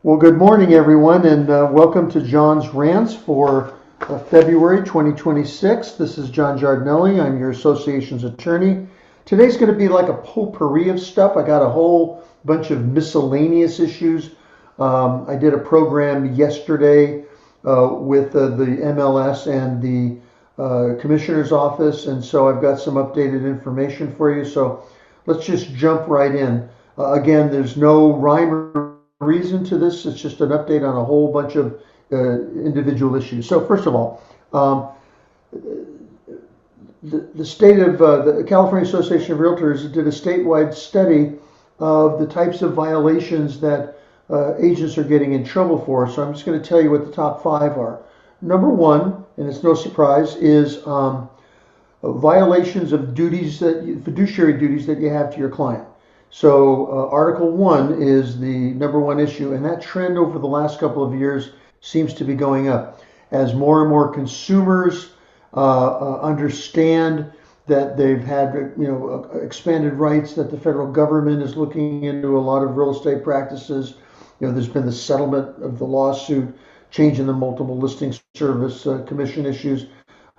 Well, good morning, everyone, and welcome to John's Rants for February 2026. This is John Giardinelli. I'm your association's attorney. Today's going to be like a potpourri of stuff. I got a whole bunch of miscellaneous issues. I did a program yesterday with the MLS and the Commissioner's Office, and so I've got some updated information for you. So let's just jump right in. Again, there's no rhyme or reason to this. It's just an update on a whole bunch of individual issues. So first of all, the state of the California Association of Realtors did a statewide study of the types of violations that agents are getting in trouble for. So I'm just going to tell you what the top 5 are. Number 1, and it's no surprise, is violations of fiduciary duties that you have to your client. So Article 1 is the number 1 issue, and that trend over the last couple of years seems to be going up as more and more consumers understand that they've had expanded rights, that the federal government is looking into a lot of real estate practices. There's been the settlement of the lawsuit, changing the multiple listing service commission issues.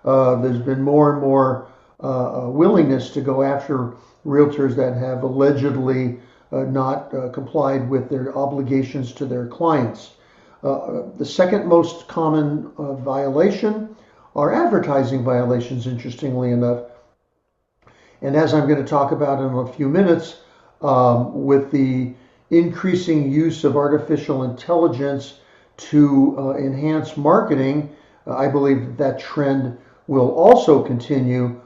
There's been more and more willingness to go after realtors that have allegedly not complied with their obligations to their clients. The second most common violation are advertising violations, interestingly enough. And as I'm going to talk about in a few minutes, with the increasing use of artificial intelligence to enhance marketing, I believe that trend will also continue.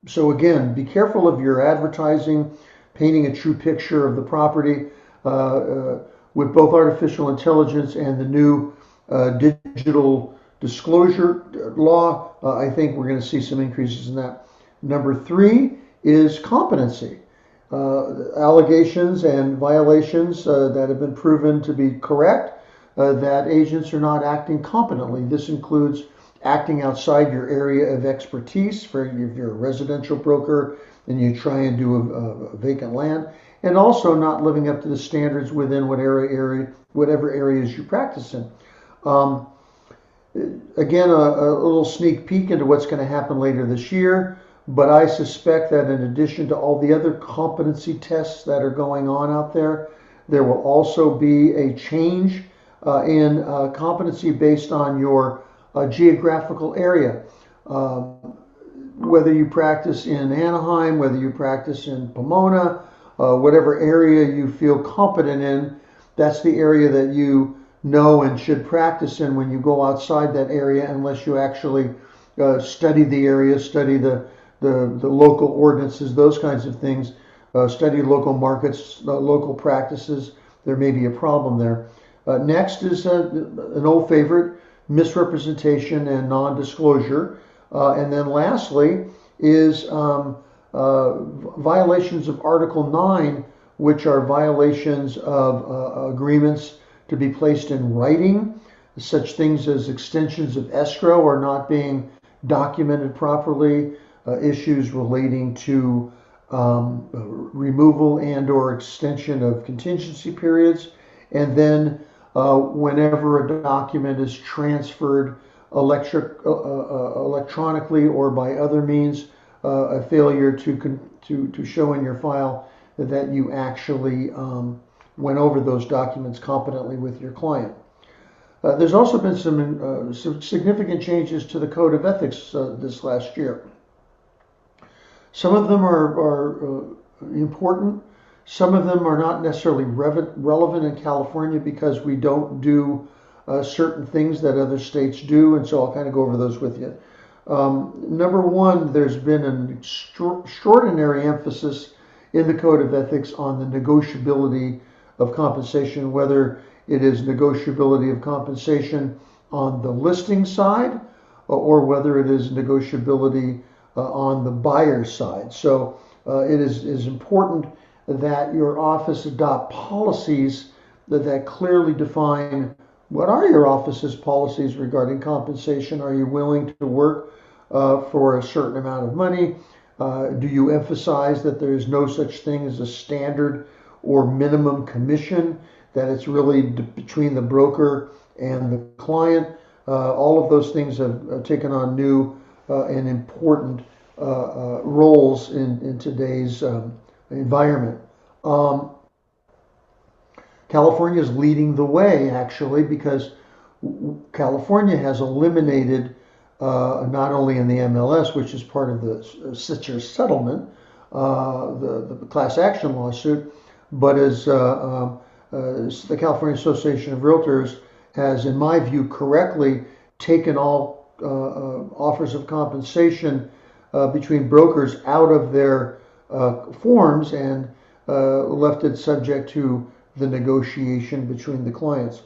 So again, be careful of your advertising, painting a true picture of the property. With both artificial intelligence and the new digital disclosure law, I think we're going to see some increases in that. Number 3 is competency. Allegations and violations that have been proven to be correct, that agents are not acting competently. This includes acting outside your area of expertise. For if you're a residential broker and you try and do a vacant land, and also not living up to the standards within whatever areas you practice in. Again, a little sneak peek into what's going to happen later this year, but I suspect that in addition to all the other competency tests that are going on out there, there will also be a change in competency based on your geographical area. Whether you practice in Anaheim, whether you practice in Pomona, whatever area you feel competent in, that's the area that you know and should practice in when you go outside that area, unless you actually study the area, study the local ordinances, those kinds of things, study local markets, local practices. There may be a problem there. Next is an old favorite, misrepresentation and non-disclosure. And then lastly is violations of Article 9, which are violations of agreements to be placed in writing. Such things as extensions of escrow are not being documented properly, issues relating to removal and or extension of contingency periods, and then whenever a document is transferred electronically or by other means, a failure to show in your file that you actually went over those documents competently with your client. There's also been some significant changes to the Code of Ethics this last year. Some of them are important. Some of them are not necessarily relevant in California because we don't do certain things that other states do, and so I'll kind of go over those with you. Number 1, there's been an extraordinary emphasis in the Code of Ethics on the negotiability of compensation, whether it is negotiability of compensation on the listing side or whether it is negotiability on the buyer's side. So it is important that your office adopt policies that clearly define what are your office's policies regarding compensation. Are you willing to work for a certain amount of money? Do you emphasize that there is no such thing as a standard or minimum commission, that it's really between the broker and the client. All of those things have taken on new and important roles in today's environment. California is leading the way, actually, because California has eliminated, not only in the MLS, which is part of the Citrus settlement, the class action lawsuit, but as the California Association of Realtors has, in my view, correctly taken all offers of compensation between brokers out of their forms and left it subject to the negotiation between the clients.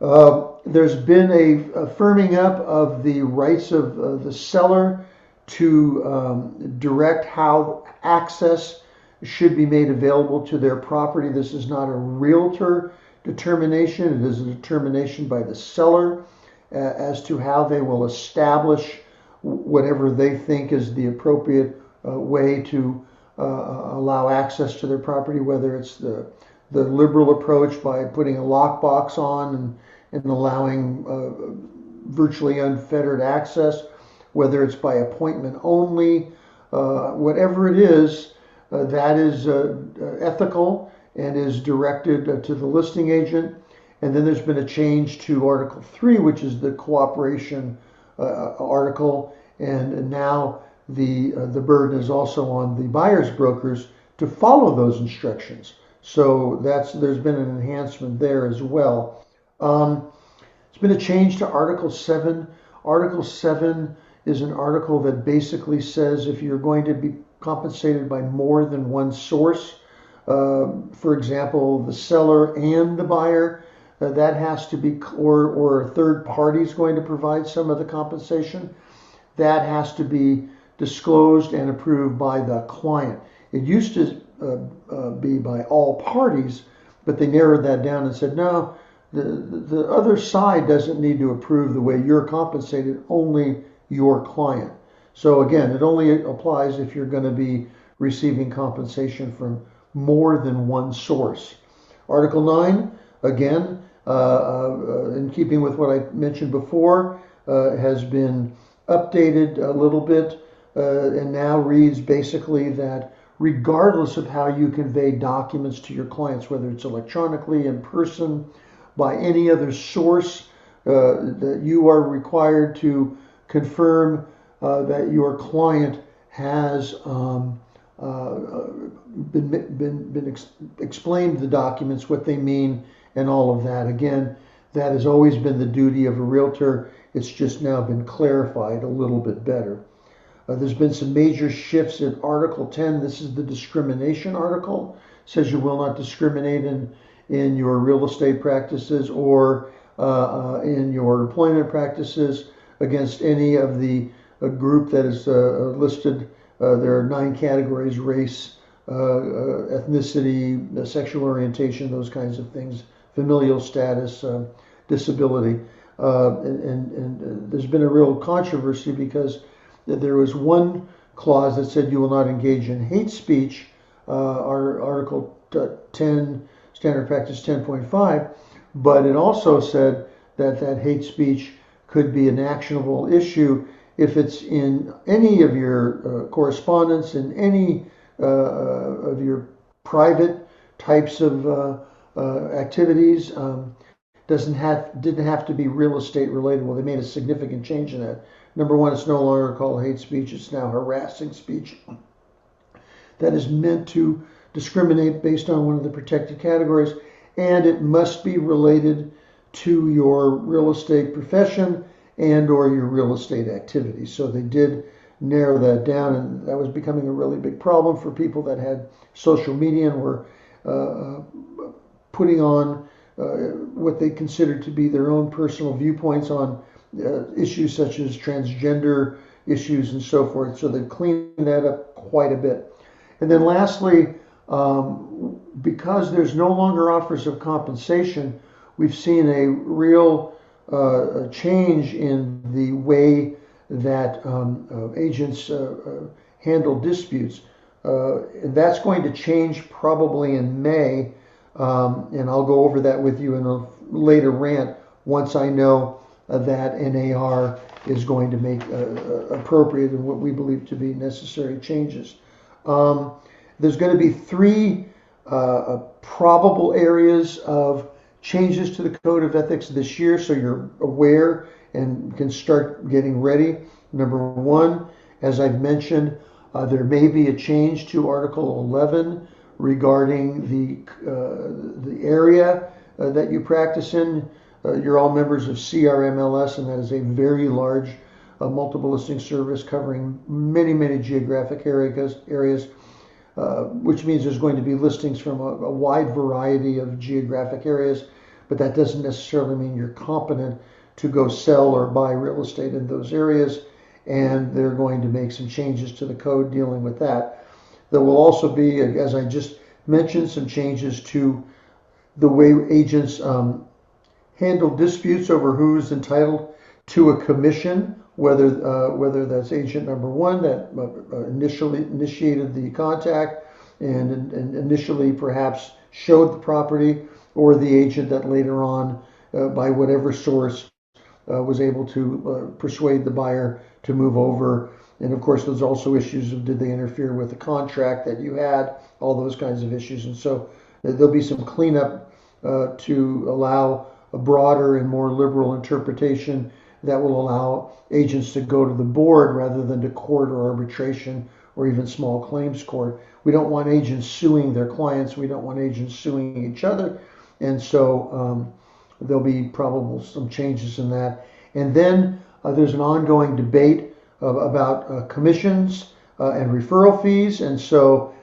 There's been a firming up of the rights of the seller to direct how access should be made available to their property. This is not a realtor determination. It is a determination by the seller as to how they will establish whatever they think is the appropriate way to allow access to their property, whether it's the liberal approach by putting a lockbox on and allowing virtually unfettered access, whether it's by appointment only, whatever it is, that is ethical and is directed to the listing agent. And then there's been a change to Article 3, which is the cooperation article, and now the burden is also on the buyer's brokers to follow those instructions. So there's been an enhancement there as well. It's been a change to Article 7. Article 7 is an article that basically says if you're going to be compensated by more than one source, for example, the seller and the buyer, that has to be, or a third party is going to provide some of the compensation, that has to be disclosed and approved by the client. It used to be by all parties, but they narrowed that down and said, no, the other side doesn't need to approve the way you're compensated, only your client. So again, it only applies if you're going to be receiving compensation from more than one source. Article 9, again, in keeping with what I mentioned before, has been updated a little bit and now reads basically that regardless of how you convey documents to your clients, whether it's electronically, in person, by any other source, that you are required to confirm that your client has explained the documents, what they mean, and all of that. Again, that has always been the duty of a realtor. It's just now been clarified a little bit better. There's been some major shifts in Article 10. This is the discrimination article. It says you will not discriminate in your real estate practices or in your employment practices against any of the group that is listed. There are 9 categories: race, ethnicity, sexual orientation, those kinds of things, familial status, disability. And there's been a real controversy because there was one clause that said you will not engage in hate speech, Article 10, Standard Practice 10.5, but it also said that hate speech could be an actionable issue if it's in any of your correspondence, in any of your private types of activities. Didn't have to be real estate related. Well, they made a significant change in that. Number one, it's no longer called hate speech. It's now harassing speech. That is meant to discriminate based on one of the protected categories, and it must be related to your real estate profession and or your real estate activity. So they did narrow that down, and that was becoming a really big problem for people that had social media and were putting on what they considered to be their own personal viewpoints on issues such as transgender issues and so forth. So they've cleaned that up quite a bit. And then lastly, because there's no longer offers of compensation, we've seen a real change in the way that agents handle disputes. And that's going to change probably in May, and I'll go over that with you in a later rant once I know that NAR is going to make appropriate and what we believe to be necessary changes. There's going to be three probable areas of changes to the Code of Ethics this year, so you're aware and can start getting ready. Number one, as I've mentioned, there may be a change to Article 11 regarding the area that you practice in. You're all members of CRMLS, and that is a very large multiple listing service covering many, many geographic areas, which means there's going to be listings from a wide variety of geographic areas, but that doesn't necessarily mean you're competent to go sell or buy real estate in those areas, and they're going to make some changes to the code dealing with that. There will also be, as I just mentioned, some changes to the way agents handle disputes over who's entitled to a commission, whether that's agent number one that initially initiated the contact and initially perhaps showed the property, or the agent that later on, by whatever source, was able to persuade the buyer to move over. And of course, there's also issues of did they interfere with the contract that you had, all those kinds of issues. And so there'll be some cleanup to allow a broader and more liberal interpretation that will allow agents to go to the board rather than to court or arbitration or even small claims court. We don't want agents suing their clients. We don't want agents suing each other. And so there'll be probably some changes in that. And then there's an ongoing debate about commissions and referral fees. And so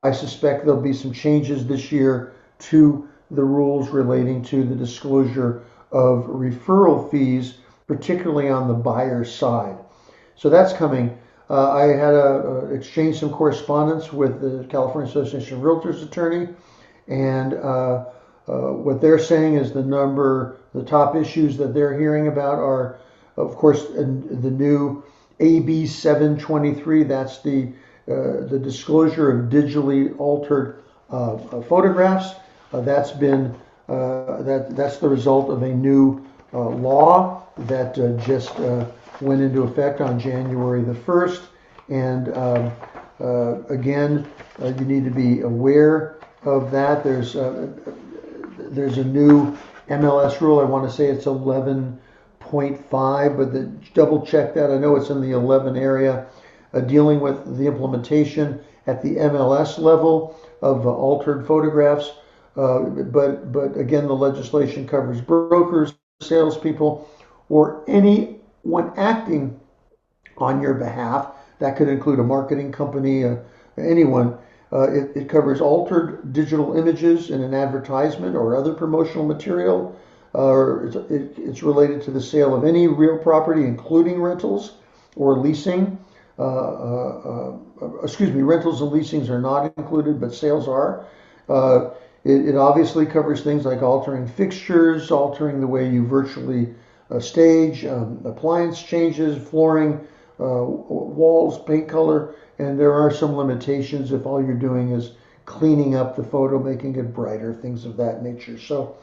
I suspect there'll be some changes this year to the rules relating to the disclosure of referral fees, particularly on the buyer's side. So that's coming. I had exchanged some correspondence with the California Association of Realtors attorney, and what they're saying is the top issues that they're hearing about are, of course, the new AB 723. That's the disclosure of digitally altered photographs. That's the result of a new law that just went into effect on January the 1st. And again, you need to be aware of that. There's a new MLS rule. I want to say it's 11.5, but double check that. I know it's in the 11 area, dealing with the implementation at the MLS level of altered photographs. But again, the legislation covers brokers, salespeople, or anyone acting on your behalf. That could include a marketing company, anyone. It covers altered digital images in an advertisement or other promotional material. It's related to the sale of any real property, including rentals or leasing. Rentals and leasings are not included, but sales are. It obviously covers things like altering fixtures, altering the way you virtually stage, appliance changes, flooring, walls, paint color, and there are some limitations if all you're doing is cleaning up the photo, making it brighter, things of that nature. So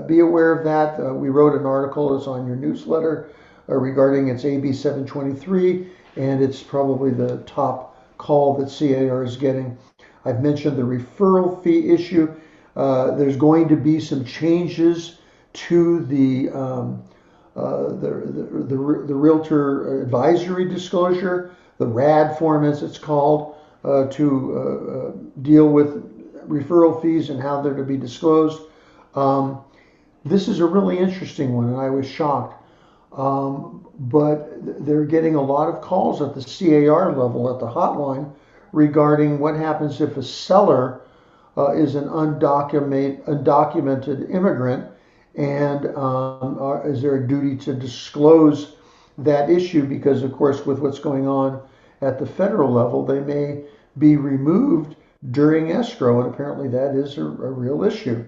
be aware of that. We wrote an article, it's on your newsletter, regarding its AB 723, and it's probably the top call that CAR is getting. I've mentioned the referral fee issue. There's going to be some changes to the realtor advisory disclosure, the RAD form as it's called, to deal with referral fees and how they're to be disclosed. This is a really interesting one, and I was shocked. But they're getting a lot of calls at the CAR level, at the hotline, regarding what happens if a seller is an undocumented immigrant, and is there a duty to disclose that issue? Because, of course, with what's going on at the federal level, they may be removed during escrow, and apparently that is a real issue.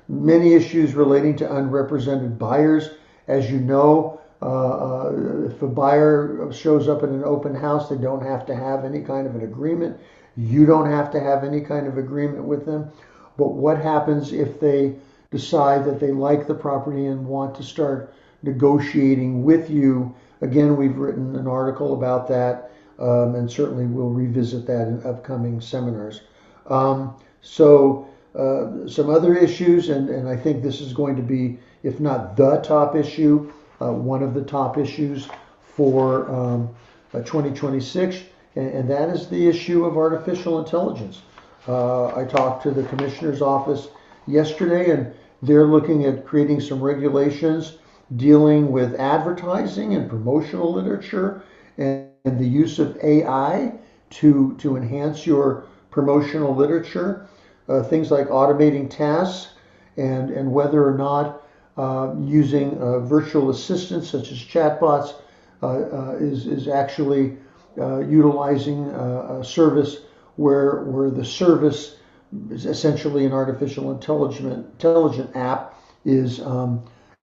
Many issues relating to unrepresented buyers. As you know, If a buyer shows up in an open house, they don't have to have any kind of an agreement. You don't have to have any kind of agreement with them. But what happens if they decide that they like the property and want to start negotiating with you? Again, we've written an article about that, and certainly we'll revisit that in upcoming seminars. Some other issues, and I think this is going to be, if not the top issue, one of the top issues for 2026, and that is the issue of artificial intelligence. I talked to the commissioner's office yesterday, and they're looking at creating some regulations dealing with advertising and promotional literature and the use of AI to enhance your promotional literature. Things like automating tasks and whether or not using virtual assistants such as chatbots is actually utilizing a service where the service is essentially an artificial intelligent app is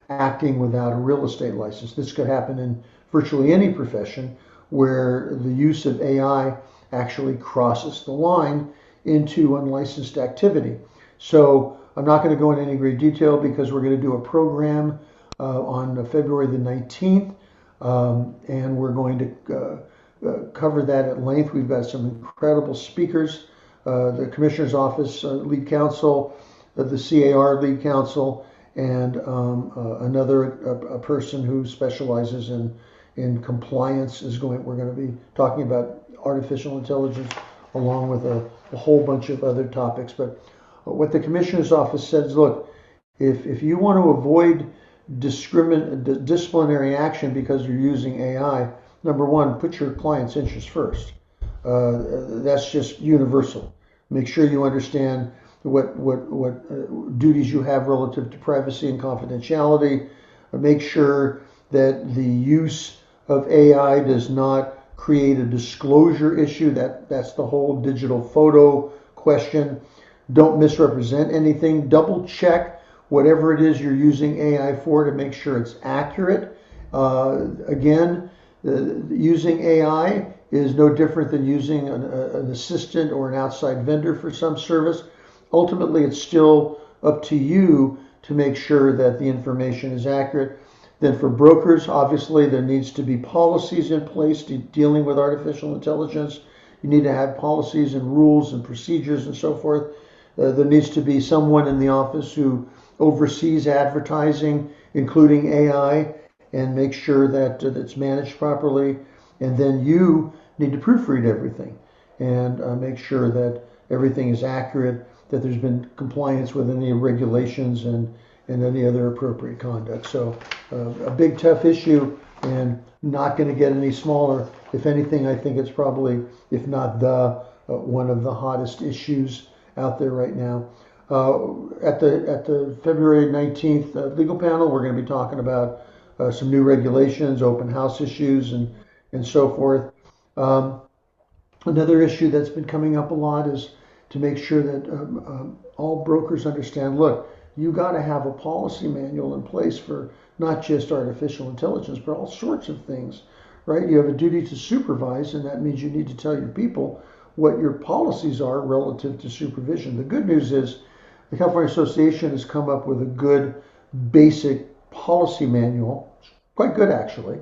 acting without a real estate license. This could happen in virtually any profession where the use of AI actually crosses the line into unlicensed activity. So I'm not going to go into any great detail because we're going to do a program on February the 19th, and we're going to cover that at length. We've got some incredible speakers, the Commissioner's Office lead counsel, the CAR lead counsel, and a person who specializes in compliance we're going to be talking about artificial intelligence along with a whole bunch of other topics. But what the Commissioner's Office says, look, if you want to avoid disciplinary action because you're using AI, number one, put your client's interest first. That's just universal. Make sure you understand what duties you have relative to privacy and confidentiality. Make sure that the use of AI does not create a disclosure issue. That's the whole digital photo question. Don't misrepresent anything. Double check whatever it is you're using AI for to make sure it's accurate. Again, using AI is no different than using an assistant or an outside vendor for some service. Ultimately, it's still up to you to make sure that the information is accurate. Then for brokers, obviously, there needs to be policies in place dealing with artificial intelligence. You need to have policies and rules and procedures and so forth. There needs to be someone in the office who oversees advertising, including AI, and make sure that it's managed properly. And then you need to proofread everything and make sure that everything is accurate, that there's been compliance with any regulations and any other appropriate conduct. So a big, tough issue and not going to get any smaller. If anything, I think it's probably, if not one of the hottest issues out there right now. At the February 19th legal panel, we're going to be talking about some new regulations, open house issues, and so forth. Another issue that's been coming up a lot is to make sure that all brokers understand, look, you got to have a policy manual in place for not just artificial intelligence, but all sorts of things, right? You have a duty to supervise, and that means you need to tell your people what your policies are relative to supervision. The good news is the California Association has come up with a good basic policy manual, quite good actually.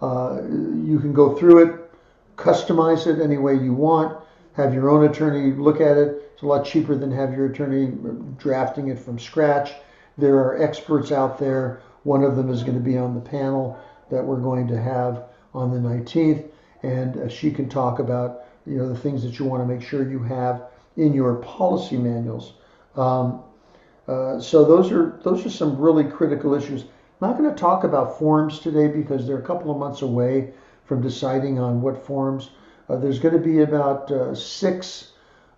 You can go through it, customize it any way you want, have your own attorney look at it. It's a lot cheaper than have your attorney drafting it from scratch. There are experts out there. One of them is going to be on the panel that we're going to have on the 19th, and she can talk about the things that you want to make sure you have in your policy manuals. So those are some really critical issues. I'm not going to talk about forms today because they're a couple of months away from deciding on what forms. There's going to be about 6,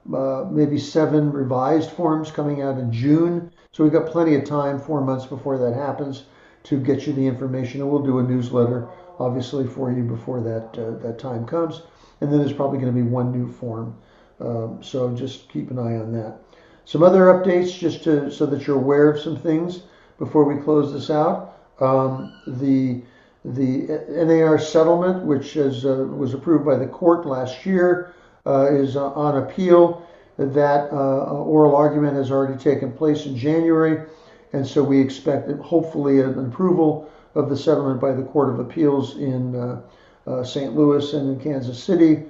maybe 7 revised forms coming out in June. So we've got plenty of time, 4 months before that happens, to get you the information. And we'll do a newsletter, obviously, for you before that time comes. And then there's probably going to be one new form. So just keep an eye on that. Some other updates, just so that you're aware of some things before we close this out. The The NAR settlement, which was approved by the court last year, is on appeal. That oral argument has already taken place in January, and so we expect hopefully an approval of the settlement by the Court of Appeals in St. Louis and in Kansas City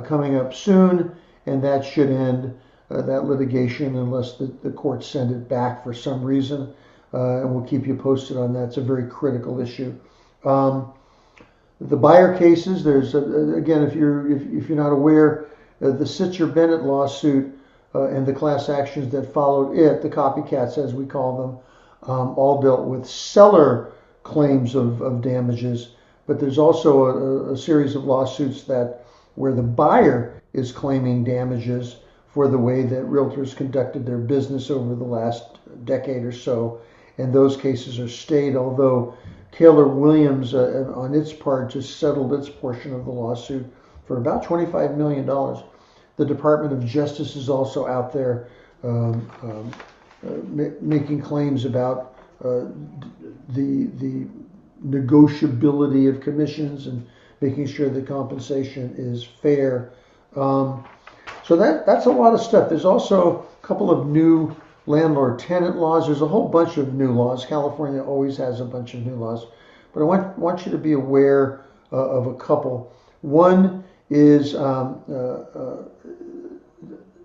coming up soon, and that should end that litigation unless the courts send it back for some reason, and we'll keep you posted on that. It's a very critical issue. The buyer cases, there's again, if you're not aware, the Sitzer-Bennett lawsuit and the class actions that followed it, the copycats as we call them, all dealt with seller claims of damages. But there's also a series of lawsuits where the buyer is claiming damages for the way that realtors conducted their business over the last decade or so, and those cases are stayed, although Keller Williams, on its part, just settled its portion of the lawsuit for about $25 million. The Department of Justice is also out there making claims about the negotiability of commissions and making sure that compensation is fair. So that's a lot of stuff. There's also a couple of new landlord-tenant laws. There's a whole bunch of new laws. California always has a bunch of new laws. But I want you to be aware of a couple. One is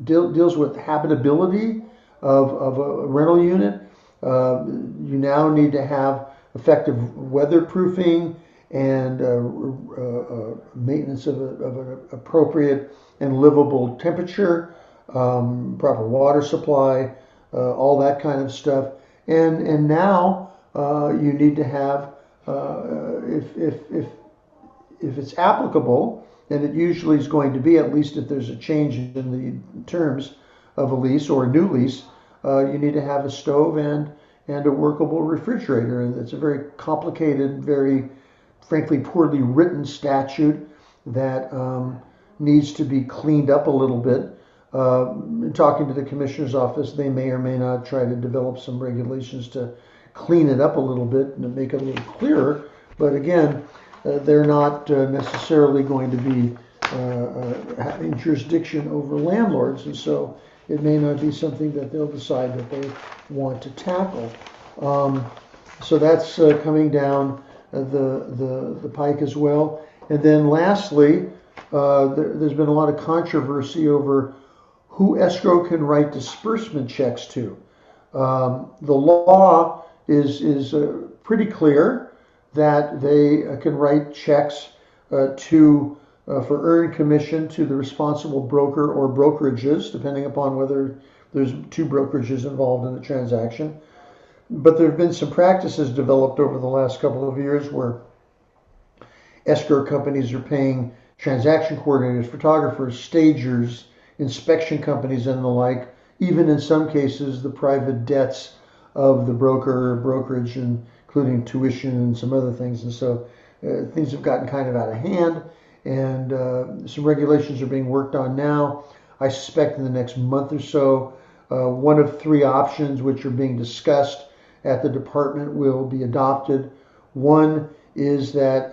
deals with habitability of a rental unit. You now need to have effective weatherproofing and maintenance of an appropriate and livable temperature, proper water supply, all that kind of stuff. And now you need to have, if it's applicable, and it usually is going to be, at least if there's a change in the terms of a lease or a new lease, you need to have a stove and a workable refrigerator. And it's a very complicated, very frankly poorly written statute that needs to be cleaned up a little bit. In talking to the commissioner's office, they may or may not try to develop some regulations to clean it up a little bit and to make it a little clearer. But again, they're not necessarily going to be having jurisdiction over landlords, and so it may not be something that they'll decide that they want to tackle. So that's coming down the pike as well. And then lastly, there's been a lot of controversy over who escrow can write disbursement checks to. The law is pretty clear that they can write checks for earned commission to the responsible broker or brokerages, depending upon whether there's two brokerages involved in the transaction. But there have been some practices developed over the last couple of years where escrow companies are paying transaction coordinators, photographers, stagers, inspection companies, and the like, even in some cases the private debts of the broker or brokerage, including tuition and some other things. And so things have gotten kind of out of hand, and some regulations are being worked on now. I suspect in the next month or so, one of three options which are being discussed at the department will be adopted. One is that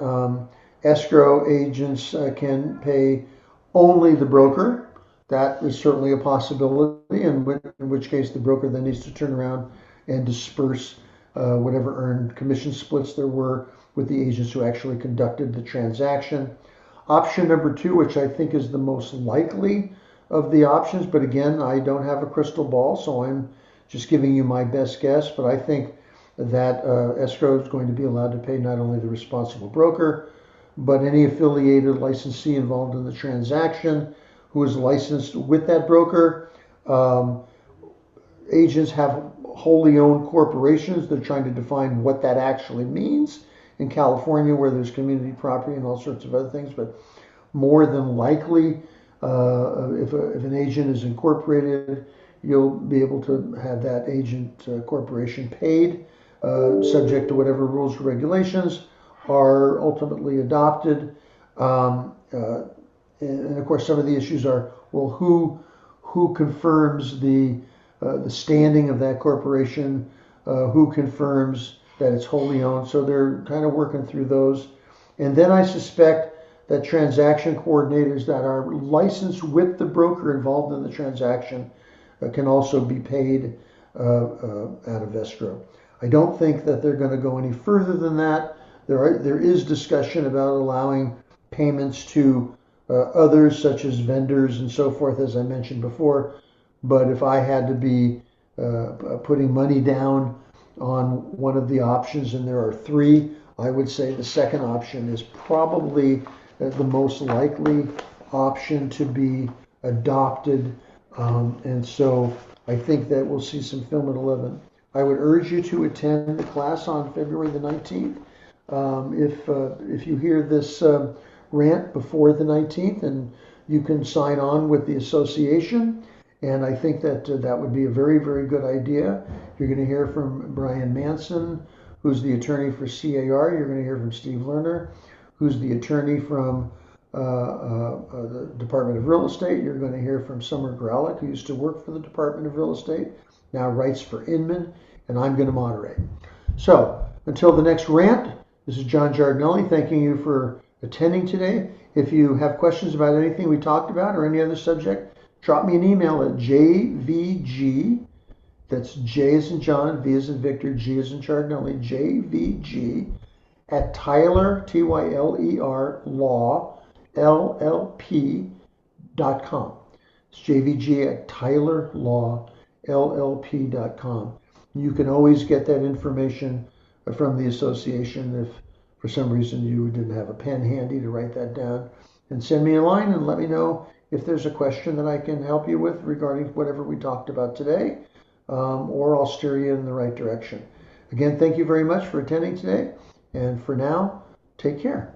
escrow agents can pay only the broker. That is certainly a possibility, in which case the broker then needs to turn around and disperse whatever earned commission splits there were with the agents who actually conducted the transaction. Option number two, which I think is the most likely of the options, but again, I don't have a crystal ball, so I'm just giving you my best guess, but I think that escrow is going to be allowed to pay not only the responsible broker, but any affiliated licensee involved in the transaction who is licensed with that broker. Agents have wholly owned corporations. They're trying to define what that actually means in California, where there's community property and all sorts of other things, but more than likely, if an agent is incorporated, you'll be able to have that agent corporation paid, subject to whatever rules or regulations are ultimately adopted. And of course, some of the issues are, well, who confirms the standing of that corporation? Who confirms that it's wholly owned. So they're kind of working through those. And then I suspect that transaction coordinators that are licensed with the broker involved in the transaction can also be paid out of escrow. I don't think that they're going to go any further than that. There is discussion about allowing payments to others, such as vendors and so forth, as I mentioned before. But if I had to be putting money down on one of the options, and there are three, I would say the second option is probably the most likely option to be adopted. And so I think that we'll see some film at 11. I would urge you to attend the class on February the 19th. If you hear this rant before the 19th, and you can sign on with the association, and I think that that would be a very, very good idea. You're going to hear from Brian Manson, who's the attorney for CAR. You're going to hear from Steve Lerner, who's the attorney from the Department of Real Estate. You're going to hear from Summer Gralick, who used to work for the Department of Real Estate, now writes for Inman, and I'm going to moderate. So until the next rant, this is John Giardinelli thanking you for attending today. If you have questions about anything we talked about or any other subject, drop me an email at jvg, that's J as in John, V as in Victor, G as in Giardinelli, jvg at Tyler, Tyler, law, LLP.com. It's jvg at Tyler, law, LLP.com. You can always get that information from the association if for some reason you didn't have a pen handy to write that down. And send me a line and let me know if there's a question that I can help you with regarding whatever we talked about today, or I'll steer you in the right direction. Again, thank you very much for attending today. And for now, take care.